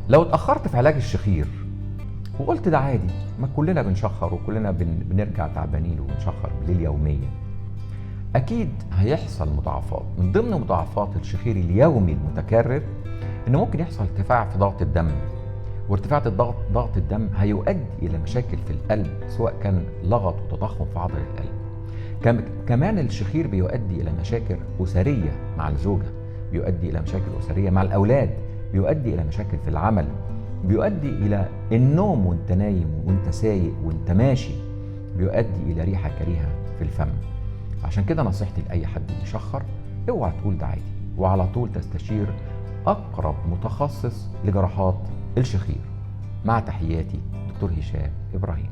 لو اتأخرت في علاج الشخير وقلت ده عادي، ما كلنا بنشخر وكلنا بنرجع تعبانين وبنشخر بالليل يوميا، أكيد هيحصل مضاعفات. من ضمن مضاعفات الشخير اليومي المتكرر إنه ممكن يحصل ارتفاع في ضغط الدم، وارتفاع ضغط الدم هيؤدي إلى مشاكل في القلب، سواء كان لغط وتضخم في عضلة القلب. كمان الشخير بيؤدي إلى مشاكل أسرية مع الزوجة، بيؤدي إلى مشاكل أسرية مع الأولاد، بيؤدي إلى مشاكل في العمل، بيؤدي إلى النوم وانت نايم وانت سايق وانت ماشي، بيؤدي إلى ريحة كريهة في الفم. عشان كده نصيحتي لأي حد بيشخر، اوعى تقول ده عادي، وعلى طول تستشير أقرب متخصص لجراحات الشخير. مع تحياتي، دكتور هشام إبراهيم.